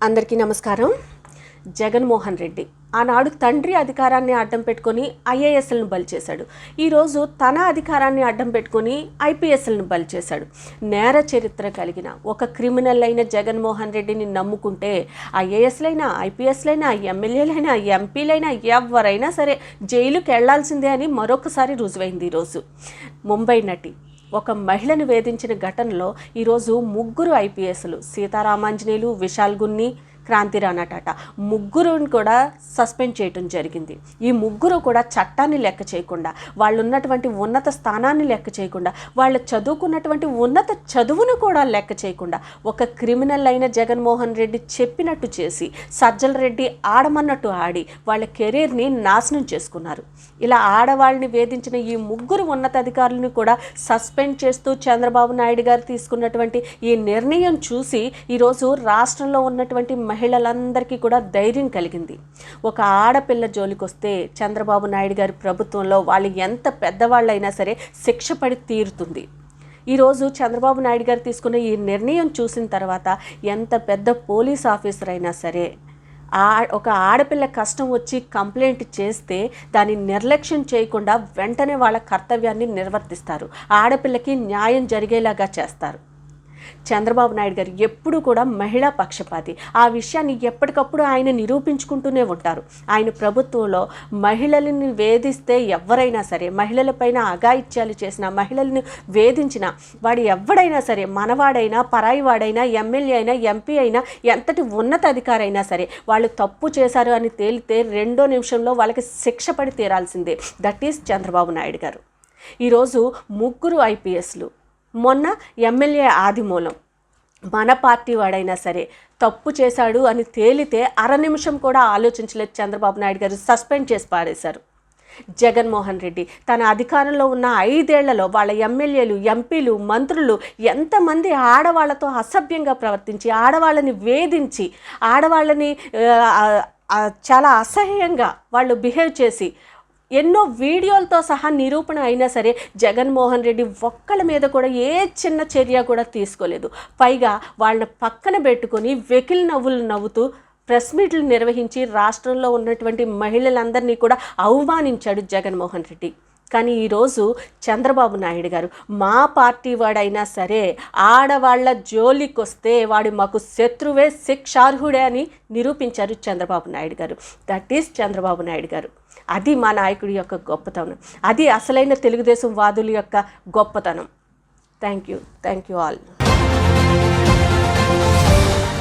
అందరికీ నమస్కారం. జగన్మోహన్ రెడ్డి ఆనాడు తండ్రి అధికారాన్ని అడ్డం పెట్టుకొని ఐఏఎస్లను బలి చేశాడు. ఈరోజు తన అధికారాన్ని అడ్డం పెట్టుకొని ఐపీఎస్లను బలి చేశాడు. నేర చరిత్ర కలిగిన ఒక క్రిమినల్ అయిన జగన్మోహన్ రెడ్డిని నమ్ముకుంటే ఐఏఎస్లైనా, ఐపీఎస్లైనా, ఎమ్మెల్యేలైనా, ఎంపీలైనా ఎవరైనా సరే జైలుకి వెళ్లాల్సిందే అని మరొకసారి రుజువైంది. ఈరోజు ముంబై నటి ఒక మహిళను వేధించిన ఘటనలో ఈరోజు ముగ్గురు ఐపీఎస్లు సీతారామాంజనేయులు, విశాల్ గున్ని, క్రాంతిరాణా టాటా ముగ్గురుని కూడా సస్పెండ్ చేయటం జరిగింది. ఈ ముగ్గురు కూడా చట్టాన్ని లెక్క చేయకుండా, వాళ్ళు ఉన్నటువంటి ఉన్నత స్థానాన్ని లెక్క చేయకుండా, వాళ్ళు చదువుకున్నటువంటి ఉన్నత చదువును కూడా లెక్క చేయకుండా ఒక క్రిమినల్ అయిన జగన్మోహన్ రెడ్డి చెప్పినట్టు చేసి సజ్జల రెడ్డి ఆడమన్నట్టు ఆడి వాళ్ళ కెరీర్ని నాశనం చేసుకున్నారు. ఇలా ఆడవాళ్ళని వేధించిన ఈ ముగ్గురు ఉన్నతాధికారులను కూడా సస్పెండ్ చేస్తూ చంద్రబాబు నాయుడు గారు తీసుకున్నటువంటి ఈ నిర్ణయం చూసి ఈరోజు రాష్ట్రంలో ఉన్నటువంటి మహిళలందరికీ కూడా ధైర్యం కలిగింది. ఒక ఆడపిల్ల జోలికి వస్తే చంద్రబాబు నాయుడు గారి ప్రభుత్వంలో వాళ్ళు ఎంత పెద్దవాళ్ళైనా సరే శిక్ష పడి తీరుతుంది. ఈరోజు చంద్రబాబు నాయుడు గారు తీసుకున్న ఈ నిర్ణయం చూసిన తర్వాత ఎంత పెద్ద పోలీస్ ఆఫీసర్ అయినా సరే ఒక ఆడపిల్ల కష్టం వచ్చి కంప్లైంట్ చేస్తే దాన్ని నిర్లక్ష్యం చేయకుండా వెంటనే వాళ్ళ కర్తవ్యాన్ని నిర్వర్తిస్తారు. ఆడపిల్లకి న్యాయం జరిగేలాగా చేస్తారు. చంద్రబాబు నాయుడు గారు ఎప్పుడు కూడా మహిళా పక్షపాతి. ఆ విషయాన్ని ఎప్పటికప్పుడు ఆయన నిరూపించుకుంటూనే ఉంటారు. ఆయన ప్రభుత్వంలో మహిళలను వేధిస్తే ఎవరైనా సరే, మహిళలపైన అఘాయిత్యాలు చేసిన, మహిళలను వేధించిన వాడు ఎవడైనా సరే, మనవాడైనా, పరాయి వాడైనా, ఎమ్మెల్యే అయినా, ఎంపీ అయినా, ఎంతటి ఉన్నత అధికారి అయినా సరే, వాళ్ళు తప్పు చేశారు అని తేలితే 2వ నిమిషంలో వాళ్ళకి శిక్ష పడి తీరాల్సిందే. దట్ ఈస్ చంద్రబాబు నాయుడు గారు. ఈరోజు ముగ్గురు ఐపీఎస్లు, మొన్న ఎమ్మెల్యే ఆదిమూలం మన పార్టీ వాడైనా సరే తప్పు చేశాడు అని తేలితే 1/2 నిమిషం కూడా ఆలోచించలేదు చంద్రబాబు నాయుడు గారు, సస్పెండ్ చేసి పాడేశారు. జగన్మోహన్ రెడ్డి తన అధికారంలో ఉన్న 5 ఏళ్లలో వాళ్ళ ఎమ్మెల్యేలు, ఎంపీలు, మంత్రులు ఎంతమంది ఆడవాళ్లతో అసభ్యంగా ప్రవర్తించి, ఆడవాళ్ళని వేధించి, ఆడవాళ్ళని చాలా అసహ్యంగా వాళ్ళు బిహేవ్ చేసి ఎన్నో వీడియోలతో సహా నిరూపణ అయినా సరే జగన్మోహన్ రెడ్డి ఒక్కళ్ళ మీద కూడా ఏ చిన్న చర్య కూడా తీసుకోలేదు. పైగా వాళ్ళని పక్కన పెట్టుకొని వెకిలి నవ్వులు నవ్వుతూ ప్రెస్ మీట్లు నిర్వహించి రాష్ట్రంలో ఉన్నటువంటి మహిళలందరినీ కూడా అవమానించాడు జగన్మోహన్ రెడ్డి. కానీ ఈరోజు చంద్రబాబు నాయుడు గారు మా పార్టీ వాడైనా సరే ఆడవాళ్ల జోలికి వస్తే వాడు మాకు శత్రువే, శిక్షార్హుడే అని నిరూపించారు చంద్రబాబు నాయుడు గారు. దట్ ఈస్ చంద్రబాబు నాయుడు గారు. అది మా నాయకుడి యొక్క గొప్పతనం. అది అసలైన తెలుగుదేశం వాదుల యొక్క గొప్పతనం. Thank you all.